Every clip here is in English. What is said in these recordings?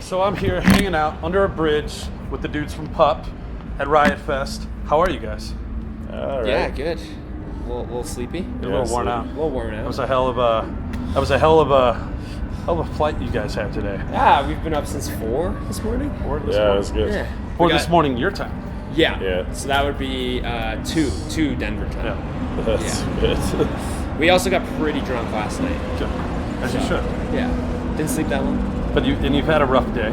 So I'm here hanging out under a bridge with the dudes from PUP at Riot Fest. How are you guys? All right. Yeah, good. A little sleepy. You're a little worn out. A little worn out. That was a hell of a flight you guys had today. Yeah, we've been up since 4 this morning. 4 this Yeah, it morning. was good. Yeah. Or this morning, your time. Yeah. So that would be 2 Denver time. Yeah. That's good. We also got pretty drunk last night. Good. As you should. Yeah. Didn't sleep that long. But you've had a rough day.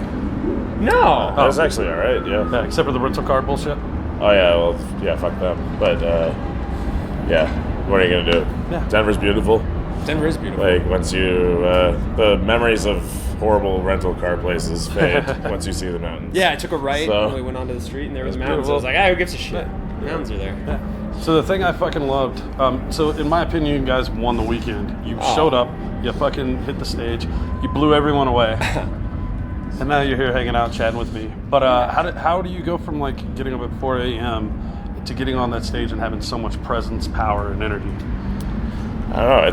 No. That was actually all right, yeah. Yeah, except for the rental car bullshit. Oh, yeah, well, yeah, fuck them. But, yeah, what are you going to do? Yeah. Denver's beautiful. Denver is beautiful. Like, once you, the memories of horrible rental car places fade once you see the mountains. Yeah, I took a right So- and we went onto the street and there were the It's mountains. I beautiful. was like, who gives a shit? The mountains are there. Yeah. So the thing I fucking loved, so in my opinion, you guys won the weekend. You showed up, you fucking hit the stage, you blew everyone away, and now you're here hanging out, chatting with me. But how do you go from like getting up at 4 a.m. to getting on that stage and having so much presence, power, and energy? I don't know,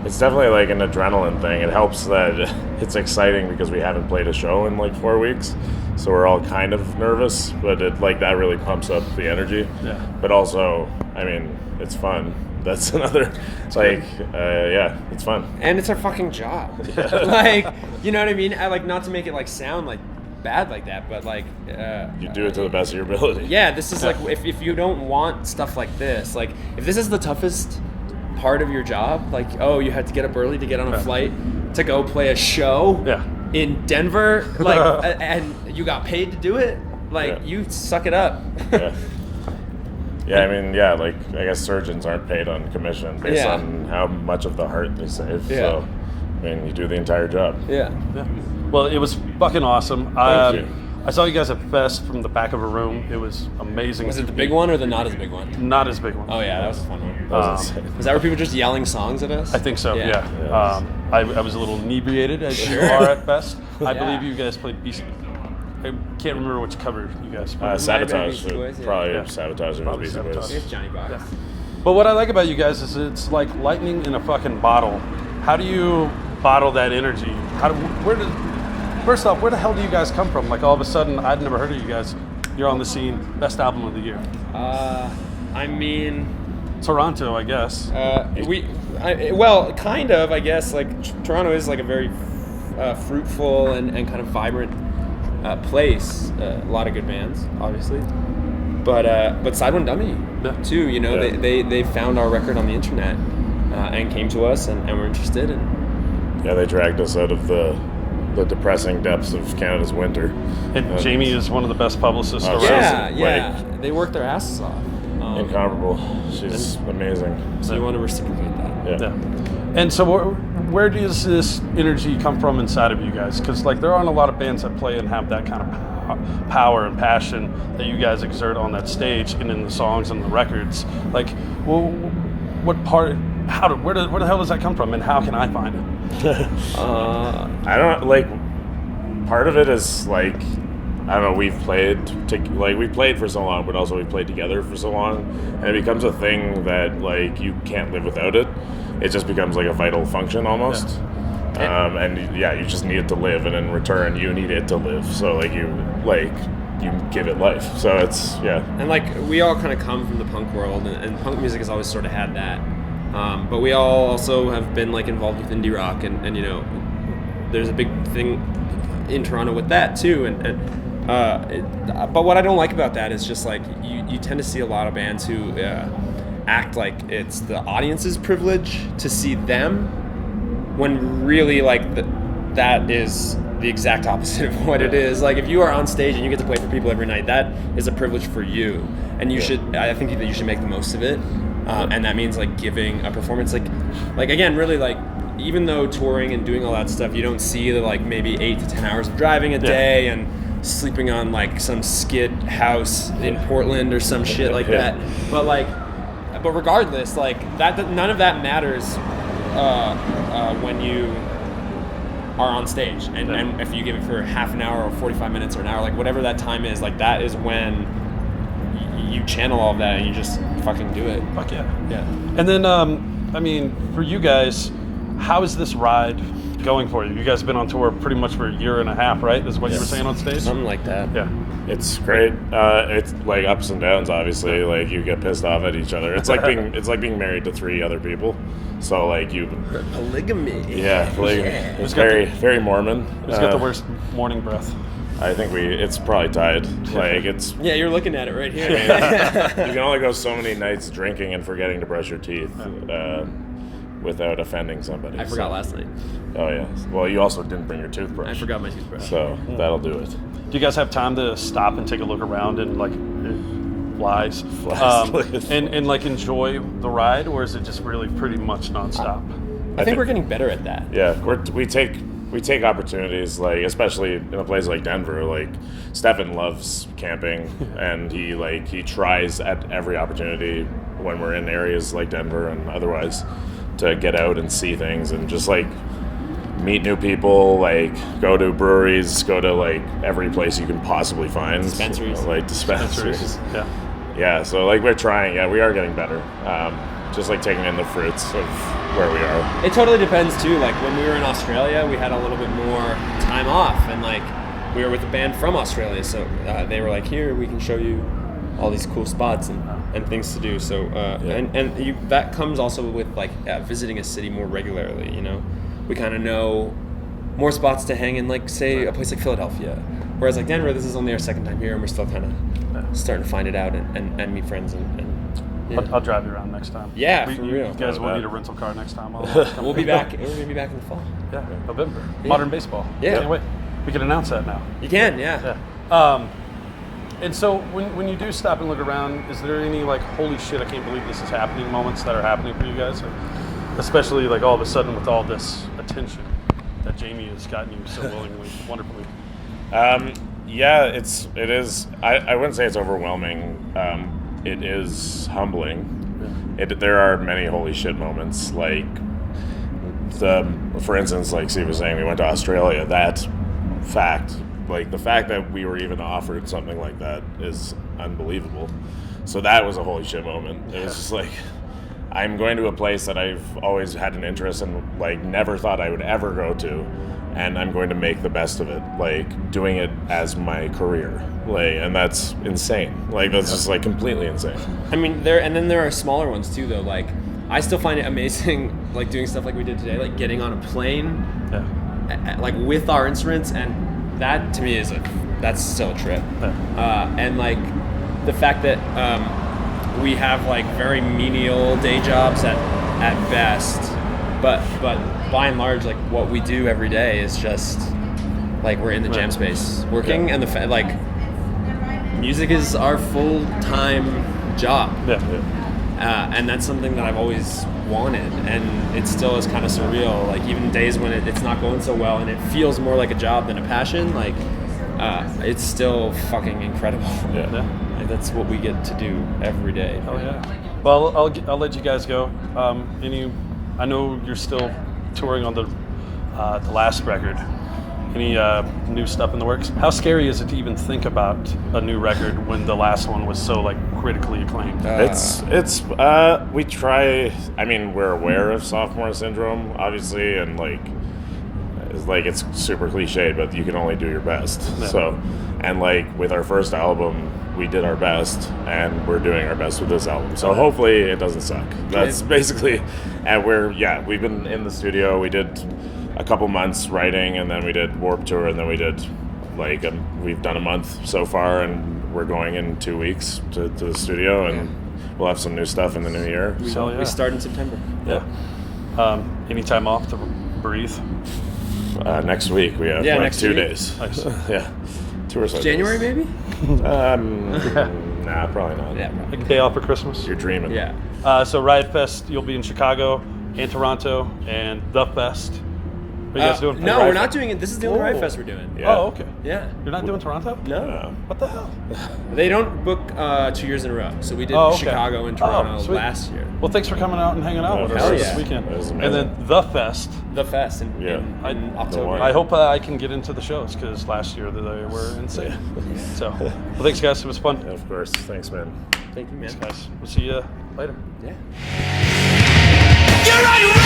it's definitely like an adrenaline thing. It helps that it's exciting because we haven't played a show in like 4 weeks. So we're all kind of nervous, but it like that really pumps up the energy. Yeah. But also, I mean, it's fun. That's another, yeah, it's fun. And it's our fucking job. Like, you know what I mean? I like, not to make it like sound like bad like that, but like You do it to the best of your ability. yeah, this is like if you don't want stuff like this, like if this is the toughest part of your job, like you had to get up early to get on a flight to go play a show in Denver, like and you got paid to do it, like you suck it up. Yeah. Yeah, I mean, yeah, like I guess surgeons aren't paid on commission based on how much of the heart they save. Yeah. So, I mean, you do the entire job. Yeah. Well, it was fucking awesome. Thank you. I saw you guys at Fest from the back of a room. It was amazing. Was it the big one or the not as big one? Not as big one. Oh yeah, that was a fun one. That was insane. Was that where people just yelling songs at us? I think so, yeah. Yeah. I was a little inebriated, as you are at Fest. I Yeah. believe you guys played BC. I can't remember which cover you guys played. Sabotage, Beastie Boys, probably Yeah. Sabotage or Probably Beastie Boys. Sabotage. It's Johnny Box. Yeah. But what I like about you guys is it's like lightning in a fucking bottle. How do you bottle that energy? First off, where the hell do you guys come from? Like all of a sudden, I'd never heard of you guys. You're on the scene, best album of the year. I mean, Toronto, I guess. well, kind of, I guess. Like Toronto is like a very fruitful and kind of vibrant place. A lot of good bands, obviously. But Side One Dummy too. You know, they found our record on the internet and came to us and were interested. And Yeah, they dragged us out of the depressing depths of Canada's winter. And Jamie is one of the best publicists around. yeah, they worked their asses off. Incomparable. She's amazing. So you want to reciprocate that. Yeah. And so where does this energy come from inside of you guys? Because like there aren't a lot of bands that play and have that kind of power and passion that you guys exert on that stage and in the songs and the records. Like, well, what part? Where the hell does that come from, and how can I find it? I don't like. Part of it is like, I don't know. We've played for so long, but also we've played together for so long, and it becomes a thing that like you can't live without it. It just becomes like a vital function almost. And you just need it to live, and in return, you need it to live. So like you give it life. So it's And like we all kind of come from the punk world, and punk music has always sort of had that. But we all also have been like involved with indie rock, and you know, there's a big thing in Toronto with that too. But what I don't like about that is just like you tend to see a lot of bands who act like it's the audience's privilege to see them, when really like that is the exact opposite of what it is. Like if you are on stage and you get to play for people every night, that is a privilege for you, and you should. I think that you should make the most of it. And that means like giving a performance, like again, really like, even though touring and doing all that stuff, you don't see the like maybe 8 to 10 hours of driving a day and sleeping on like some skid house in Portland or some shit like that. But regardless, like that none of that matters when you are on stage, and if you give it for half an hour or 45 minutes or an hour, like whatever that time is, like that is when you channel all of that and you just fucking do it. Fuck yeah. And then, I mean, for you guys, how is this ride going for you? You guys have been on tour pretty much for a year and a half, right? Is what you were saying on stage? Something like that. Yeah. It's great. It's like ups and downs. Obviously, like you get pissed off at each other. It's like being married to 3 other people. So like you. Polygamy. Yeah, polygamy. It's very Mormon. Who's got the worst morning breath? I think it's probably tied. Like it's. Yeah, you're looking at it right here. You can only go so many nights drinking and forgetting to brush your teeth. Without offending somebody. I forgot last night. Oh yeah. Well, you also didn't bring your toothbrush. I forgot my toothbrush. So that'll do it. Do you guys have time to stop and take a look around and like flies, and like enjoy the ride, or is it just really pretty much nonstop? I think we're getting better at that. Yeah, we take opportunities, like especially in a place like Denver. Like Stefan loves camping, and he tries at every opportunity when we're in areas like Denver and otherwise to get out and see things and just like meet new people, like go to breweries, go to like every place you can possibly find. Dispensaries. Like dispensaries. Yeah. So like we're trying. Yeah, we are getting better. Just like taking in the fruits of where we are. It totally depends too. Like when we were in Australia, we had a little bit more time off, and like we were with a band from Australia, so they were like, "Here, we can show you all these cool spots and things to do." So that comes also with like visiting a city more regularly. You know, we kind of know more spots to hang in, like say a place like Philadelphia. Whereas like Denver, this is only our second time here, and we're still kind of starting to find it out and meet friends and yeah. I'll drive you around next time. Yeah, for you real. guys will need a rental car next time. We'll be back. We're gonna be back in the fall. Yeah, November. Yeah. Modern baseball. Yeah. Can't wait. We can announce that now. You can, yeah. And so when you do stop and look around, is there any like holy shit, I can't believe this is happening moments that are happening for you guys? Or especially like all of a sudden with all this attention that Jamie has gotten you so willingly, wonderfully. Yeah, it is. I wouldn't say it's overwhelming. It is humbling. Yeah. There are many holy shit moments. Like for instance, like Steve was saying, we went to Australia. That fact. Like the fact that we were even offered something like that is unbelievable. So that was a holy shit moment. It was just like, I'm going to a place that I've always had an interest in, like never thought I would ever go to, and I'm going to make the best of it, like doing it as my career. Like, and that's insane. Like that's just like completely insane. I mean, there are smaller ones too, though. Like, I still find it amazing, like doing stuff like we did today, like getting on a plane, like with our instruments, and that to me that's still a trip. And like the fact that we have like very menial day jobs at best, but by and large, like what we do every day is just like we're in the jam space working, and like music is our full-time job. And that's something that I've always wanted, and it still is kind of surreal. Like even days when it's not going so well and it feels more like a job than a passion, like it's still fucking incredible. Like, that's what we get to do every day. Oh yeah. Well, I'll let you guys go. I know you're still touring on the last record. Any new stuff in the works? How scary is it to even think about a new record when the last one was so like critically acclaimed? We try. I mean, we're aware of sophomore syndrome, obviously, and it's super cliche, but you can only do your best. Yeah. So, and like with our first album, we did our best, and we're doing our best with this album. So hopefully it doesn't suck. That's basically, and we've been in the studio. We did a couple months writing, and then we did Warped Tour, and then we did we've done a month so far, and we're going in 2 weeks to the studio, and we'll have some new stuff in the new year. We start in September. Yeah. Any time off to breathe? Next week we have next 2 week. days. Nice. Yeah, 2 or so January days. maybe. Nah, probably not. Yeah. Like a day off for Christmas? You're dreaming. Yeah. So Riot Fest, you'll be in Chicago and Toronto, and The Fest. What are you guys doing? No, we're not doing it. This is the only Riot Fest we're doing. Yeah. Oh, okay. Yeah. You're not doing Toronto? No. What the hell? They don't book 2 years in a row. So we did Chicago and Toronto sweet. last year. Well, thanks for coming out and hanging out with us hell this yeah. weekend. That was And amazing. then The Fest. The Fest in October. one. I hope I can get into the shows because last year they were insane. So, well, thanks guys. It was fun. Of course. Thanks, man. Thank you, man. Thanks guys. We'll see you later. Yeah. You're right.